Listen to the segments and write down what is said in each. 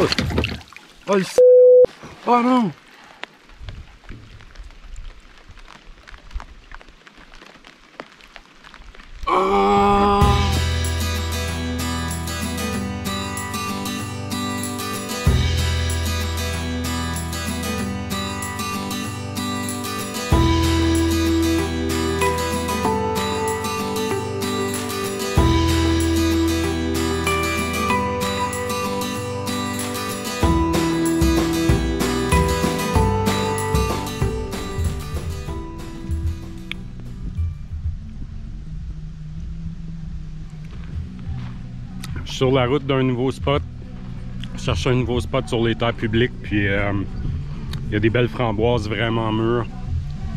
Oh le salaud! Oh non! Oh! Je suis sur la route d'un nouveau spot. Je cherche un nouveau spot sur les terres publiques. Puis il y a des belles framboises vraiment mûres.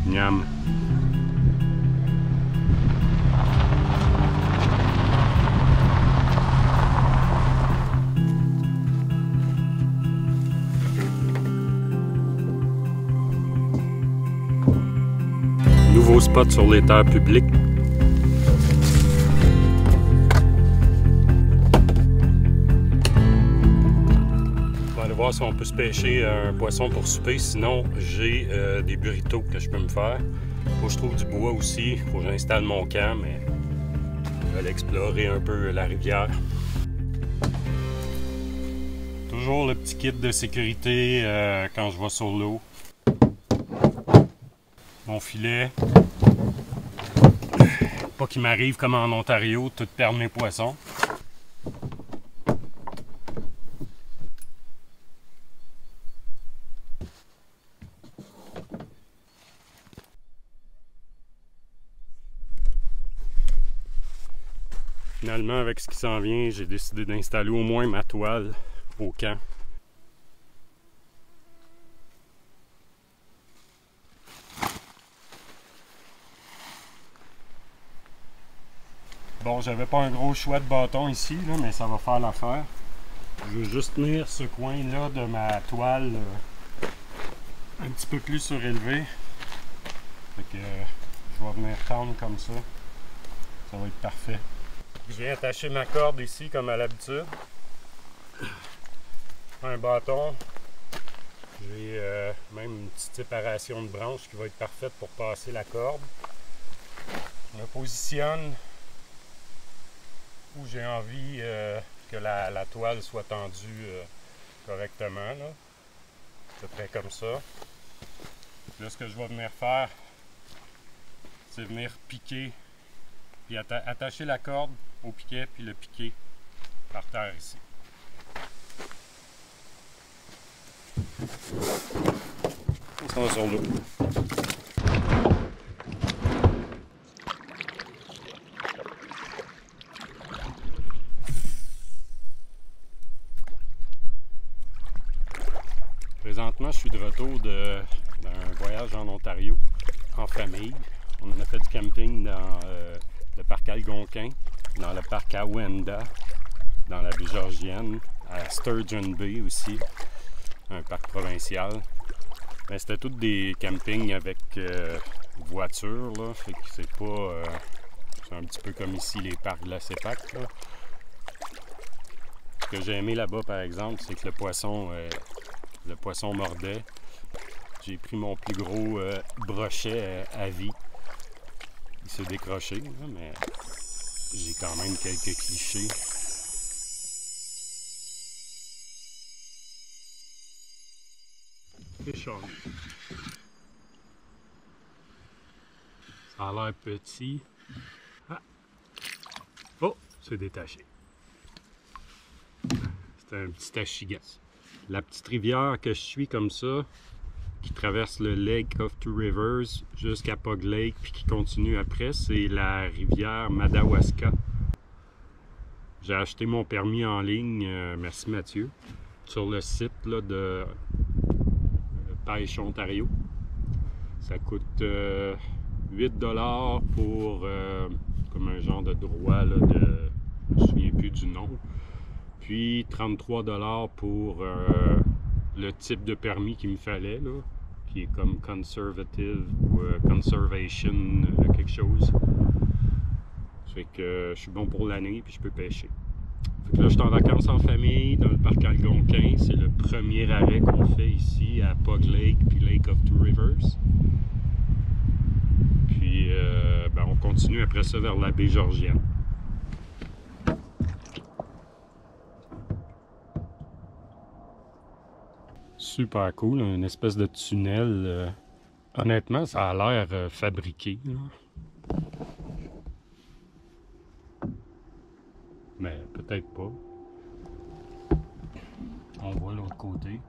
Miam. Nouveau spot sur les terres publiques. Voir si on peut se pêcher un poisson pour souper, sinon j'ai des burritos que je peux me faire. Faut que je trouve du bois aussi, faut que j'installe mon camp, mais je vais aller explorer un peu la rivière. Toujours le petit kit de sécurité quand je vais sur l'eau. Mon filet. Pas qu'il m'arrive comme en Ontario, tout perdre mes poissons. Finalement, avec ce qui s'en vient, j'ai décidé d'installer au moins ma toile au camp. Bon, j'avais pas un gros choix de bâton ici, là, mais ça va faire l'affaire. Je veux juste tenir ce coin-là de ma toile un petit peu plus surélevé. Fait que je vais venir tendre comme ça. Ça va être parfait. Je viens attacher ma corde ici comme à l'habitude. Un bâton. J'ai même une petite séparation de branches qui va être parfaite pour passer la corde. Je me positionne où j'ai envie que la toile soit tendue correctement. Là. À peu près comme ça. Là, ce que je vais venir faire, c'est venir piquer, puis attacher la corde au piquet, puis le piquer par terre ici. On s'en va sur l'eau. Présentement, je suis de retour d'un voyage en Ontario, en famille. On en a fait du camping dans le parc Algonquin, dans le parc Awenda, dans la baie Georgienne, à Sturgeon Bay aussi, un parc provincial. Ben, c'était tous des campings avec voiture, là, fait que c'est pas... c'est un petit peu comme ici les parcs de la CEPAC, là. Ce que j'ai aimé là-bas, par exemple, c'est que le poisson mordait. J'ai pris mon plus gros brochet à vie. Il s'est décroché, là, mais j'ai quand même quelques clichés. Fish on. Ça a l'air petit. Ah. Oh, c'est détaché. C'est un petit achigas. La petite rivière que je suis comme ça, qui traverse le Lake of Two Rivers jusqu'à Pug Lake, puis qui continue après, c'est la rivière Madawaska. J'ai acheté mon permis en ligne, merci Mathieu, sur le site là, de Pêche Ontario. Ça coûte 8 $ pour comme un genre de droit là, de... je me souviens plus du nom. Puis 33 $ pour le type de permis qu'il me fallait, là, qui est comme conservative ou conservation, quelque chose. Ça fait que je suis bon pour l'année puis je peux pêcher. Fait que là, je suis en vacances en famille dans le parc Algonquin. C'est le premier arrêt qu'on fait ici à Pug Lake puis Lake of Two Rivers. Puis ben, on continue après ça vers la baie Georgienne. Super cool, une espèce de tunnel. Honnêtement, ça a l'air fabriqué, là. Mais peut-être pas. On voit l'autre côté.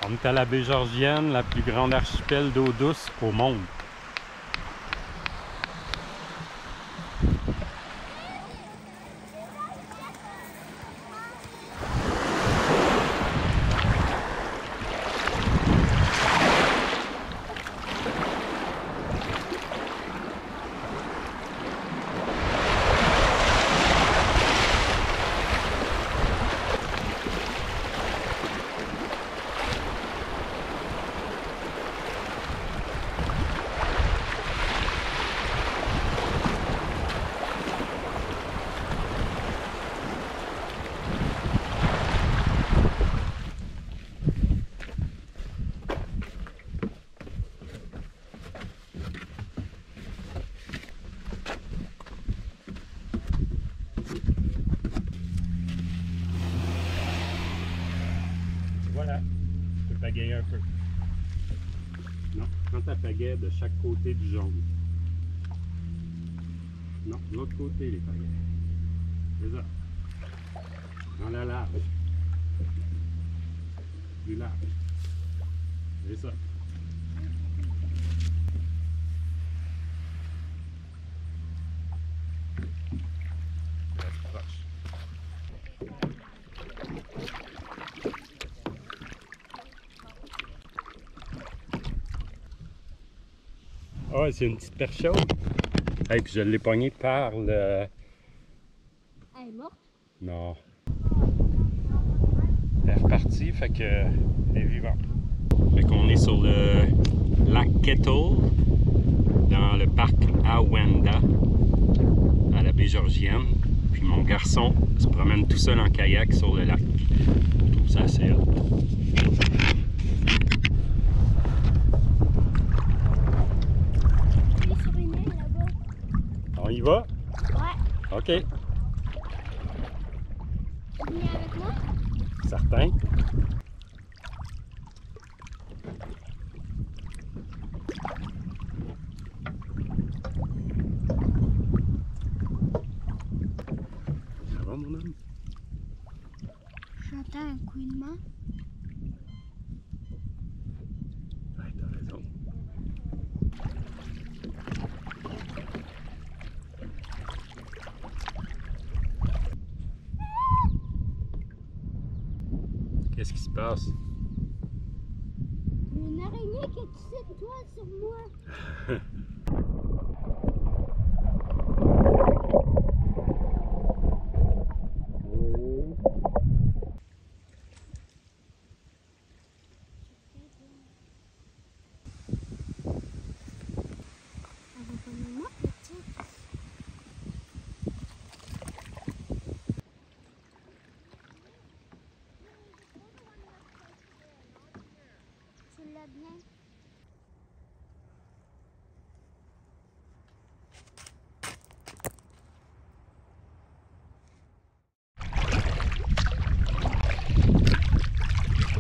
On est à la baie Georgienne, la plus grande archipel d'eau douce au monde. Voilà, tu peux pagayer un peu. Non, prends ta pagaie de chaque côté du jaune. Non, de l'autre côté les pagaies. C'est ça. Dans la large. Plus large. C'est ça. Reste proche. Ah ouais, c'est une petite perche chaude. Et puis je l'ai pognée par le... Elle est morte? Non. Elle est repartie, fait que elle est vivante. Fait qu'on est sur le lac Kettle, dans le parc Awenda, à la baie Georgienne. Puis mon garçon se promène tout seul en kayak sur le lac. Je trouve ça assez hot. On y va? Ouais. OK. Tu viens avec moi? Certain. Ça va, mon homme? J'entends un couinement. Ouais, t'as raison. Qu'est-ce qui se passe? Une araignée qui a tissé une toile sur moi. Elle va comme moi, petite. Tu l'as bien.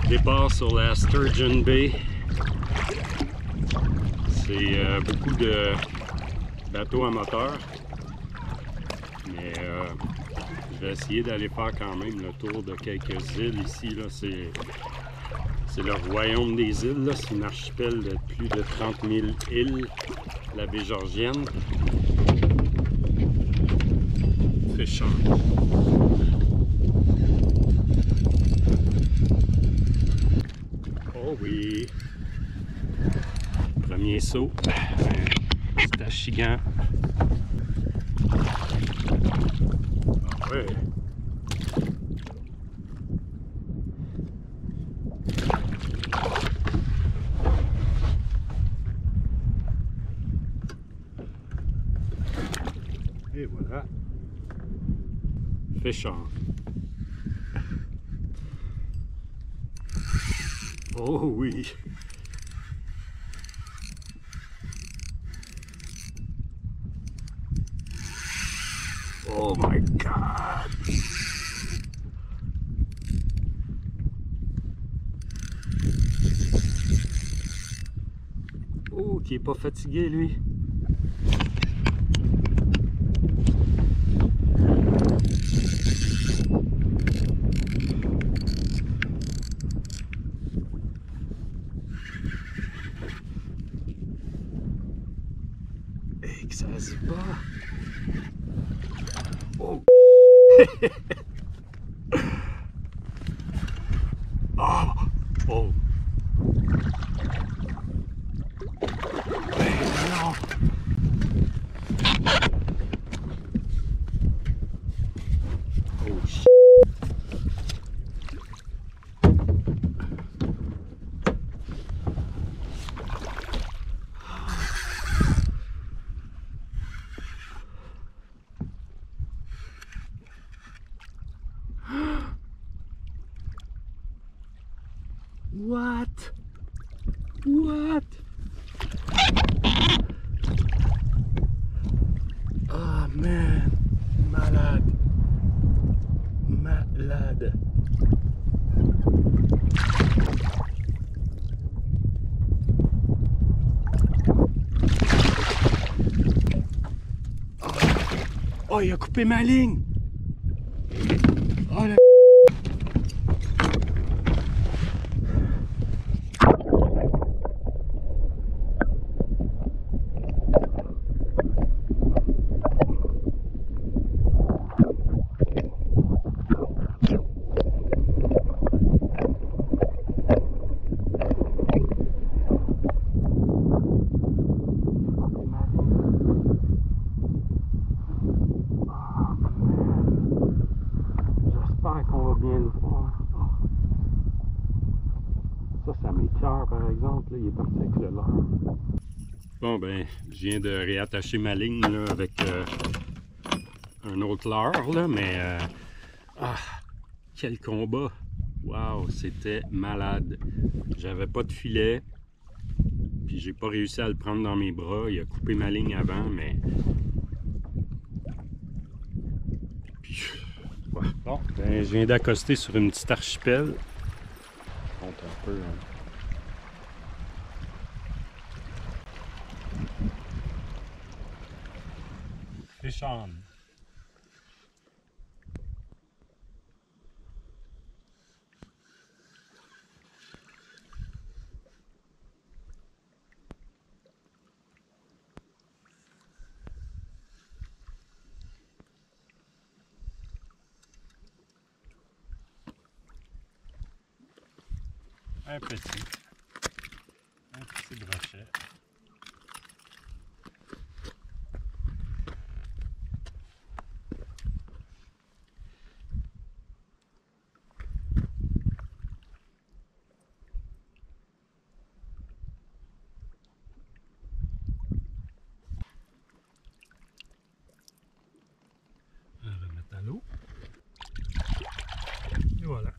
Départ sur la Sturgeon Bay. C'est beaucoup de bateaux à moteur. Mais je vais essayer d'aller faire quand même le tour de quelques îles ici. Là. C'est le royaume des îles. C'est une archipel de plus de 30 000 îles, la baie Georgienne. Fish on. Oh oui! Premier saut. C'est achigan. Ah ouais. Et voilà. Fish on. Oh oui. Oh my God. Oh, qui est pas fatigué lui. Et que ça se bat. Oh. Oh. Oh. Mais non. Oh shit. What? What? Oh man, malade. Malade. Oh, il a coupé ma ligne. Oh, la... J'espère qu'on va bien le voir. Ça m'écoeure par exemple. Là, il est parti avec le leurre. Bon, ben, je viens de réattacher ma ligne là, avec un autre leurre, là, mais quel combat! Waouh, c'était malade. J'avais pas de filet, puis j'ai pas réussi à le prendre dans mes bras. Il a coupé ma ligne avant, mais... Puis, ouais. Bon, ben, je viens d'accoster sur une petite archipel. Je compte un peu, hein. Fish on. Un petit brochet. On va le mettre à l'eau. Et voilà.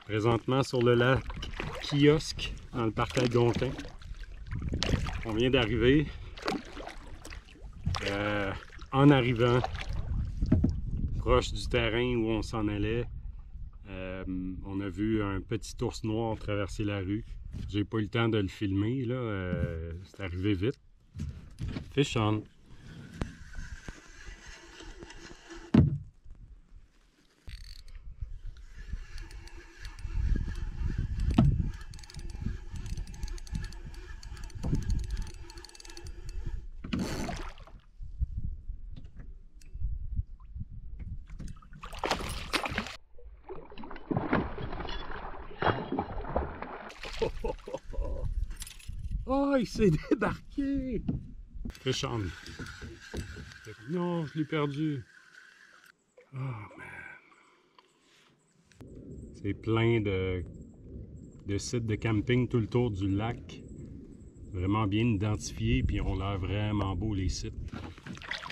Présentement sur le lac Kiosque, dans le parc Algonquin. On vient d'arriver. En arrivant, proche du terrain où on s'en allait. On a vu un petit ours noir traverser la rue. J'ai pas eu le temps de le filmer, là. C'est arrivé vite. Fish on! Oh, il s'est débarqué! Fish on! Non, je l'ai perdu. Oh man! C'est plein de sites de camping tout le tour du lac. Vraiment bien identifiés, puis on l'air vraiment beau les sites.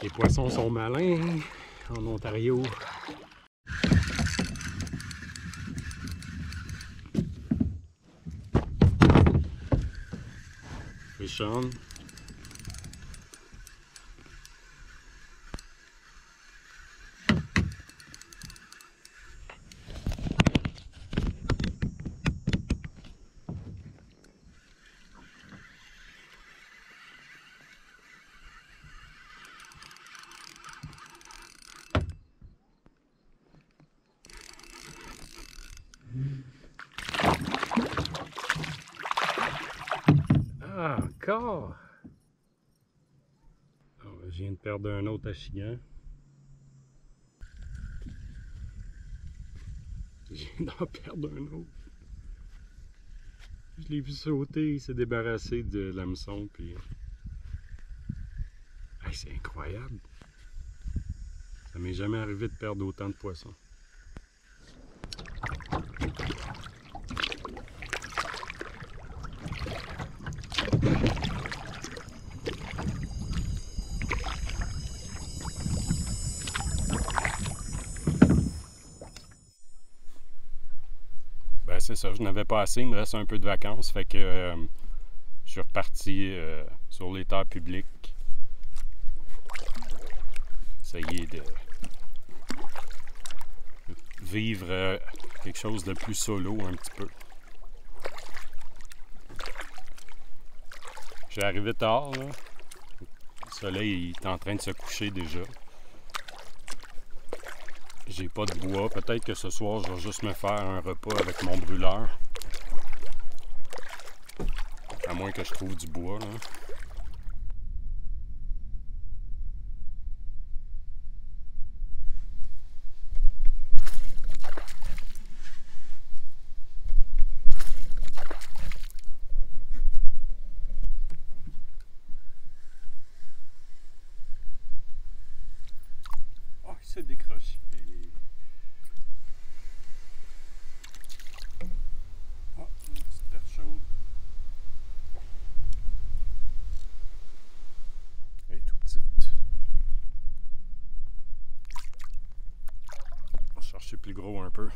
Les poissons sont malins en Ontario. Fish on. Ah, encore! Oh, je viens de perdre un autre achigan. Je viens d'en perdre un autre. Je l'ai vu sauter, il s'est débarrassé de l'hameçon, puis... Hey, c'est incroyable! Ça m'est jamais arrivé de perdre autant de poissons. Ben c'est ça, je n'avais pas assez, il me reste un peu de vacances, fait que je suis reparti sur les terres publiques. Essayer de vivre quelque chose de plus solo un petit peu. Je suis arrivé tard, là. Le soleil est en train de se coucher déjà. J'ai pas de bois. Peut-être que ce soir, je vais juste me faire un repas avec mon brûleur. À moins que je trouve du bois, là. Oh, il s'est décroché. Oh, une petite perche chaude. Elle est tout petite. On va chercher plus gros un peu.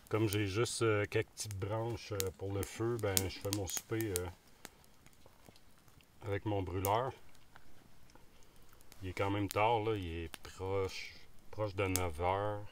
Comme j'ai juste quelques petites branches pour le feu, ben je fais mon souper avec mon brûleur. Il est quand même tard, là, il est proche de 9 heures.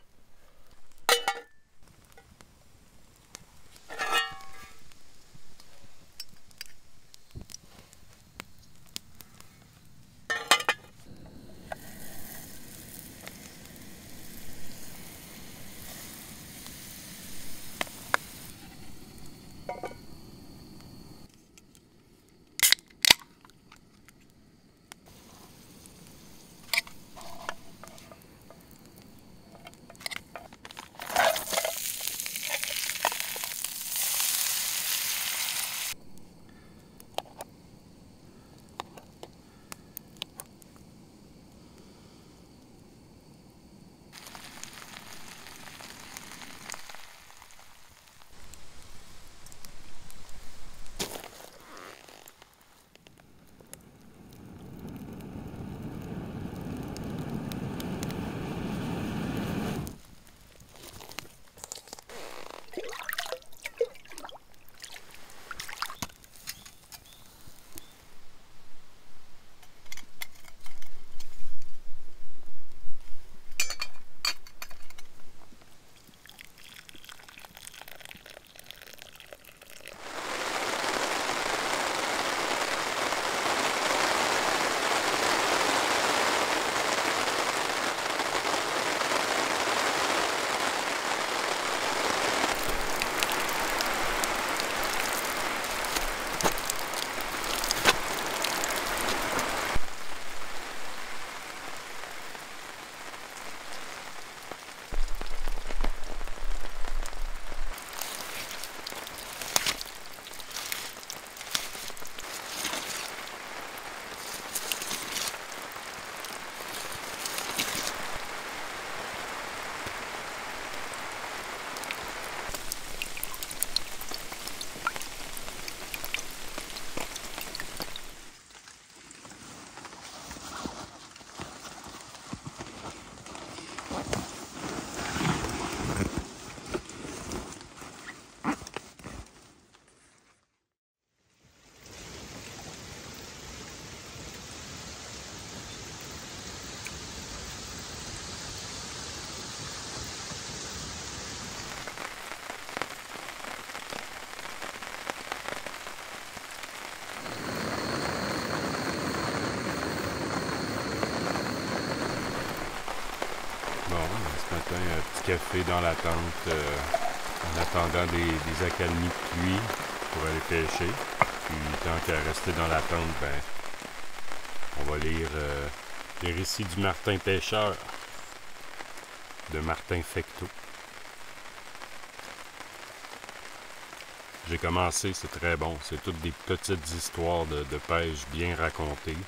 café dans la tente en attendant des accalmies de pluie pour aller pêcher. Puis tant qu'à rester dans la tente, ben, on va lire les récits du Martin Pêcheur de Martin Fecteau. J'ai commencé, c'est très bon. C'est toutes des petites histoires de pêche bien racontées.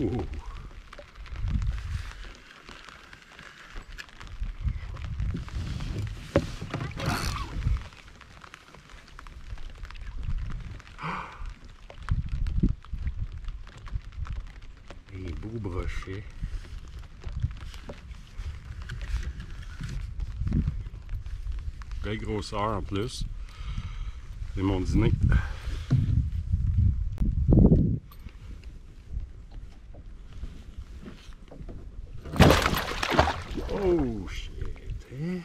Ouh. Les beaux brochets. Belle grosseur en plus. C'est mon dîner. Oh shit, hein?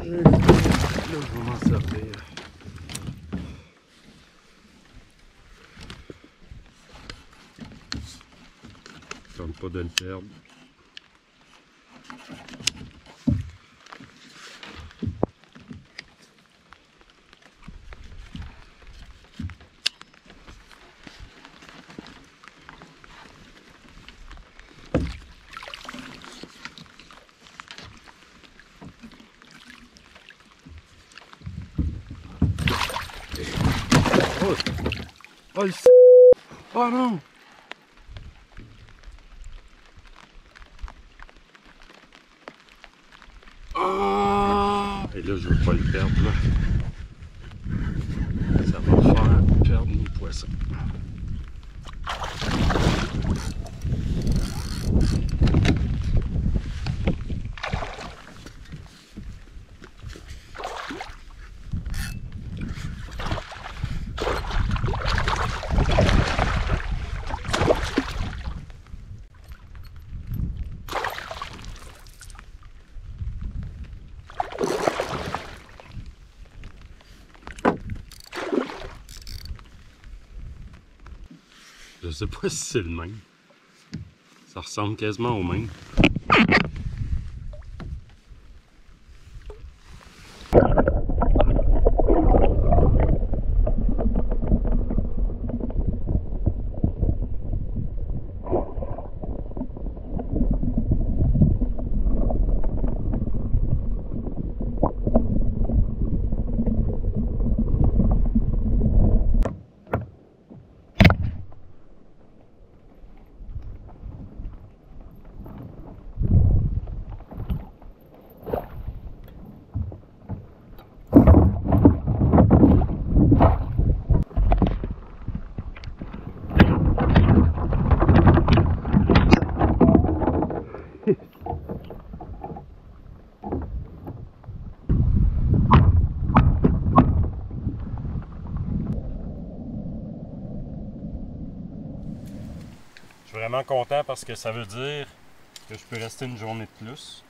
Là, je vais m'en servir. Je tente pas de le perdre. Oh le salaud! Oh non! Ah! Et là, je veux pas le perdre, là. Ça va faire perdre mes poissons. Je sais pas si c'est le même. Ça ressemble quasiment au même. Je suis vraiment content parce que ça veut dire que je peux rester une journée de plus.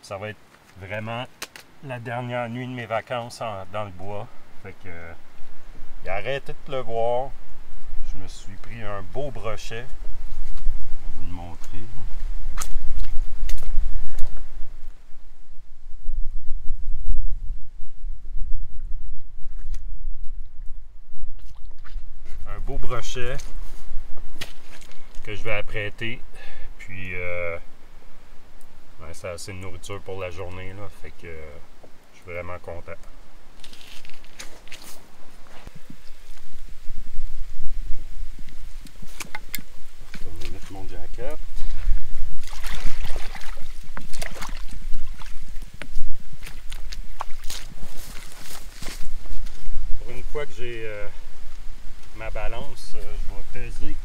Ça va être vraiment la dernière nuit de mes vacances dans le bois. Fait que il a arrêté de pleuvoir. Je me suis pris un beau brochet. Je vais vous le montrer. Un beau brochet que je vais apprêter, puis ouais, c'est assez de nourriture pour la journée, là, fait que je suis vraiment content. Je vais mettre mon jacket. Pour une fois que j'ai je vais peser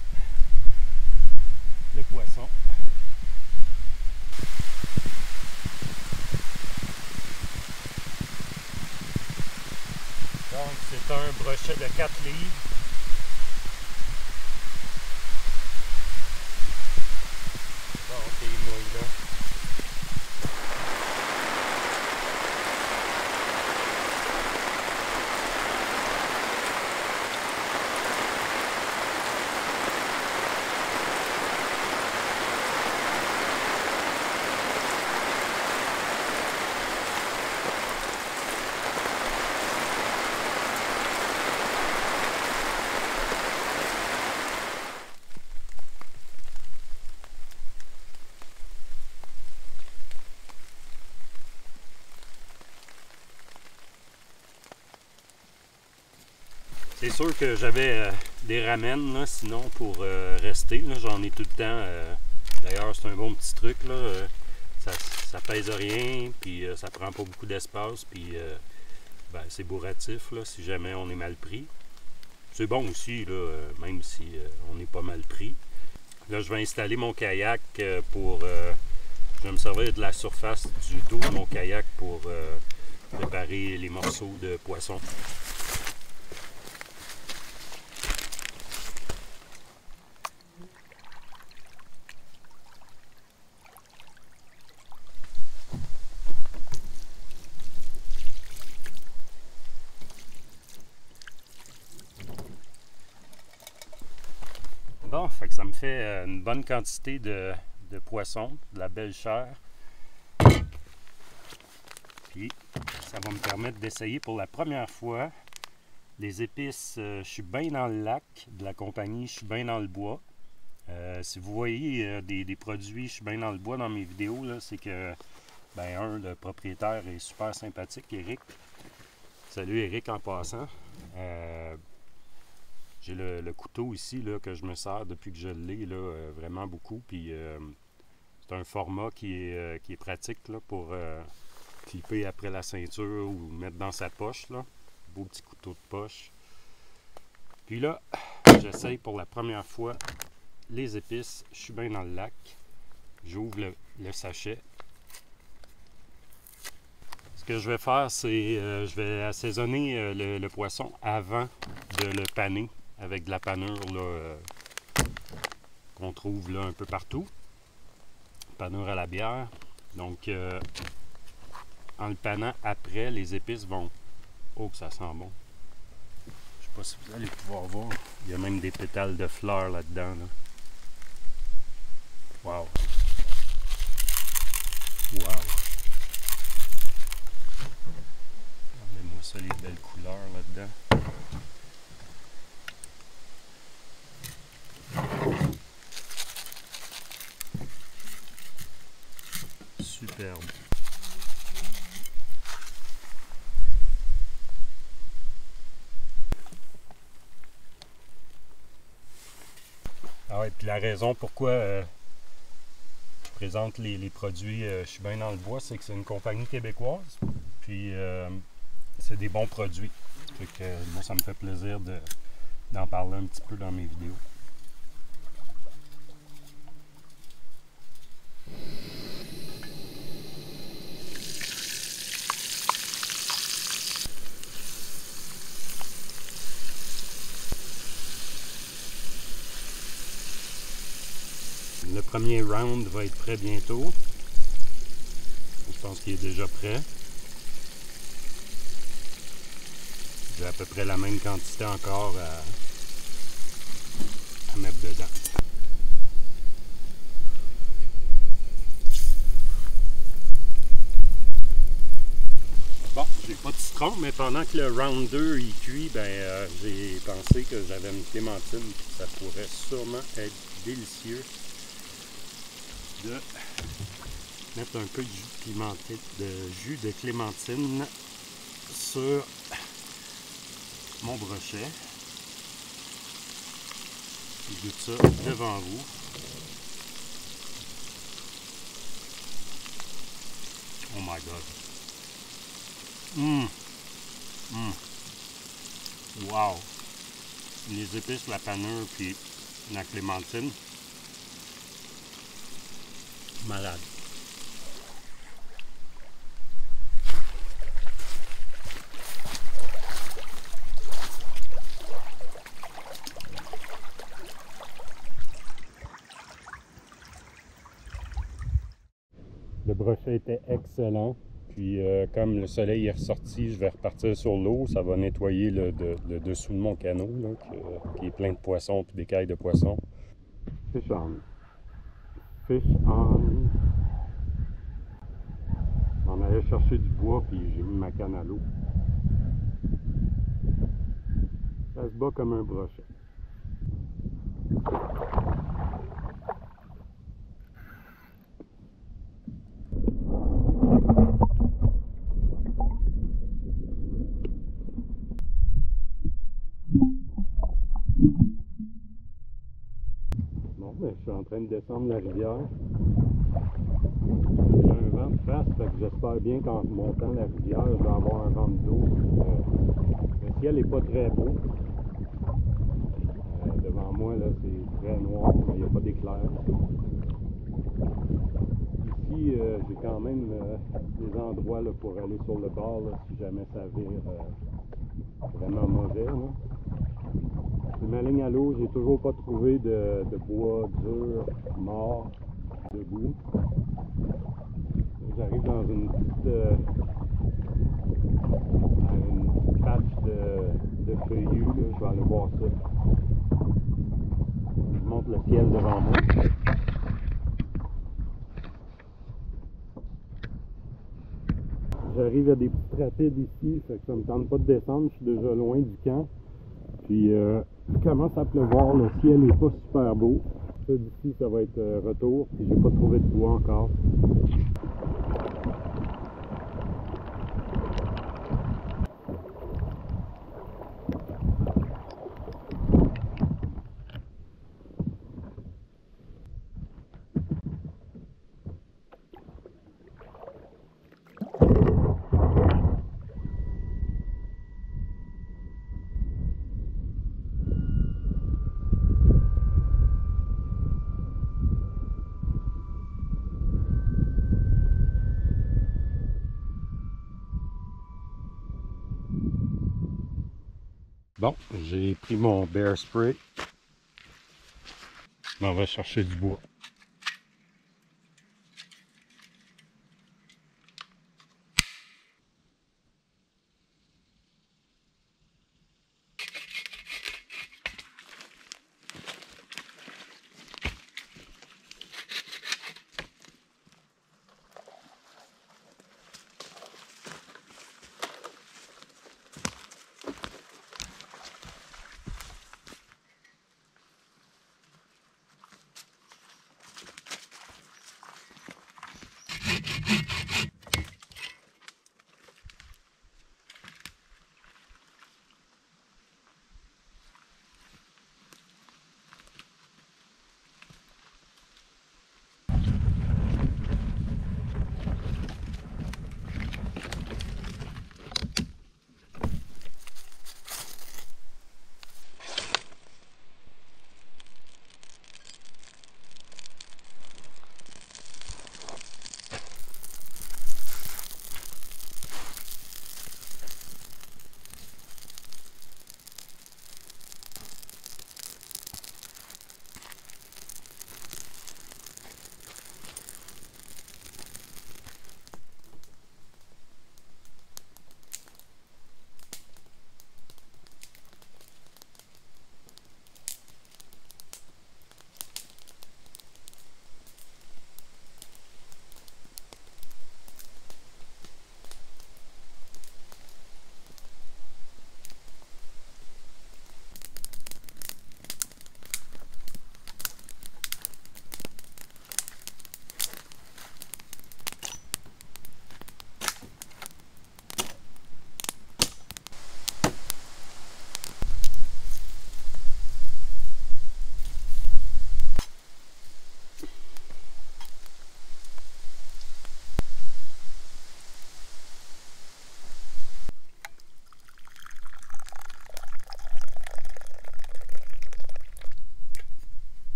le poisson. Donc c'est un brochet de 4 livres. Donc il mouille là. C'est sûr que j'avais des ramen là, sinon pour rester. J'en ai tout le temps. D'ailleurs, c'est un bon petit truc. Là, ça pèse rien, puis ça prend pas beaucoup d'espace, puis ben, c'est bourratif là, si jamais on est mal pris. C'est bon aussi, là, même si on est pas mal pris. Là, je vais installer mon kayak pour... je vais me servir de la surface du dos de mon kayak pour préparer les morceaux de poisson. Bon, fait que ça me fait une bonne quantité de poisson, de la belle chair. Puis, ça va me permettre d'essayer pour la première fois les épices. Je suis bien dans le lac de la compagnie, je suis bien dans le bois. Si vous voyez des produits, je suis bien dans le bois dans mes vidéos, c'est que, ben, le propriétaire est super sympathique, Eric. Salut Eric en passant. J'ai le couteau ici là, que je me sers depuis que je l'ai vraiment beaucoup. Puis c'est un format qui est pratique là, pour clipper après la ceinture ou mettre dans sa poche. Là. Beau petit couteau de poche. Puis là, j'essaye pour la première fois les épices. Je suis bien dans le lac. J'ouvre le sachet. Ce que je vais faire, c'est je vais assaisonner le poisson avant de le paner. Avec de la panure qu'on trouve là un peu partout. Panure à la bière. Donc, en le panant après, les épices vont... Oh, que ça sent bon. Je sais pas si vous allez pouvoir voir. Il y a même des pétales de fleurs là-dedans. Là. Wow! Wow! Regardez-moi ça, les belles couleurs là-dedans. Superbe. Ah ouais, puis la raison pourquoi je présente les produits Je suis bien dans le bois, c'est que c'est une compagnie québécoise. Puis c'est des bons produits. Fait que moi, ça me fait plaisir d'en parler un petit peu dans mes vidéos. Le premier round va être prêt bientôt. Je pense qu'il est déjà prêt. J'ai à peu près la même quantité encore à mettre dedans. Bon, j'ai pas de citron, mais pendant que le round 2 il cuit, ben, j'ai pensé que j'avais une clémentine, ça pourrait sûrement être délicieux de mettre un peu de jus de clémentine sur mon brochet. Je goûte ça devant vous. Oh my god. Wow. les épices, la panure, puis la clémentine. Malade. Le brochet était excellent. Puis comme le soleil est ressorti, je vais repartir sur l'eau. Ça va nettoyer le dessous de mon canot là, qui est plein de poissons et d'écailles de poissons. Fish on. Fish on. On allait chercher du bois puis j'ai mis ma canne à l'eau. Ça se bat comme un brochet. Bon, ben, je suis en train de descendre la rivière. J'ai un vent de face, fait que j'espère bien qu'en montant la rivière, je vais avoir un vent de dos. Le ciel n'est pas très beau. Devant moi, là, c'est très noir, mais il n'y a pas d'éclair. Ici, j'ai quand même des endroits là, pour aller sur le bord là, si jamais ça vire vraiment mauvais. C'est ma ligne à l'eau, j'ai toujours pas trouvé de bois dur, mort, debout. J'arrive dans une petite patch de feuillus, là. Je vais aller voir ça. Je monte le ciel devant moi. J'arrive à des petites rapides ici, fait que ça me tente pas de descendre, je suis déjà loin du camp. Puis il commence à pleuvoir, le ciel n'est pas super beau. Ça d'ici, ça va être retour, puis j'ai pas trouvé de bois encore. Bon, j'ai pris mon bear spray. On va chercher du bois.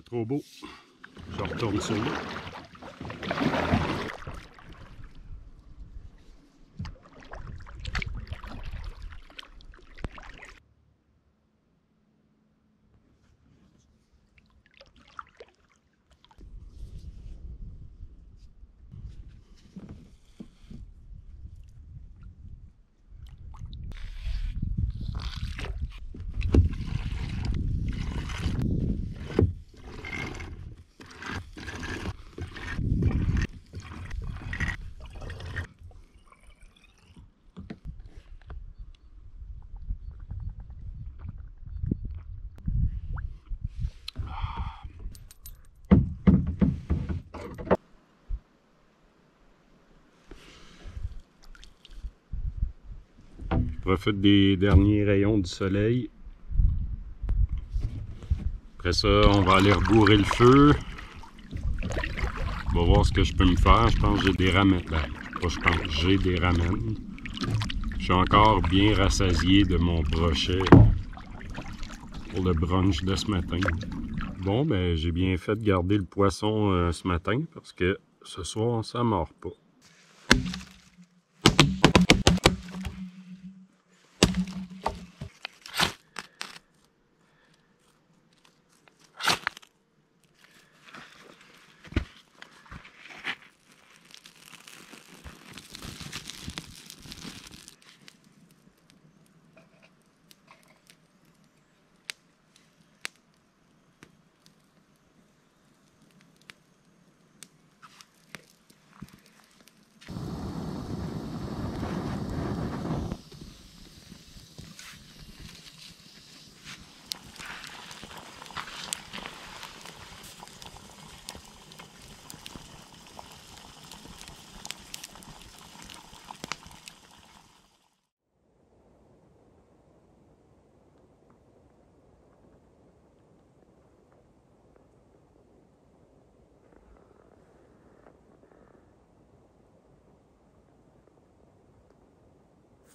trop beau. Je retourne sur l'eau. Je profite des derniers rayons du soleil. Après ça, on va aller rebourrer le feu. On va voir ce que je peux me faire. Je pense que j'ai des ramen. Ben, pas je pense, j'ai des ramen. Je suis encore bien rassasié de mon brochet pour le brunch de ce matin. Bon, ben j'ai bien fait de garder le poisson ce matin parce que ce soir, ça ne mord pas.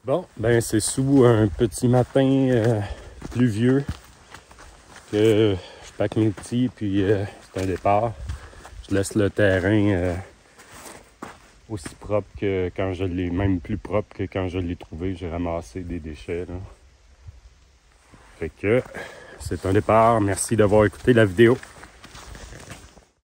Bon, ben c'est sous un petit matin pluvieux que je pack mes petits, puis c'est un départ. Je laisse le terrain aussi propre que quand je l'ai, même plus propre que quand je l'ai trouvé. J'ai ramassé des déchets, là. Fait que c'est un départ. Merci d'avoir écouté la vidéo.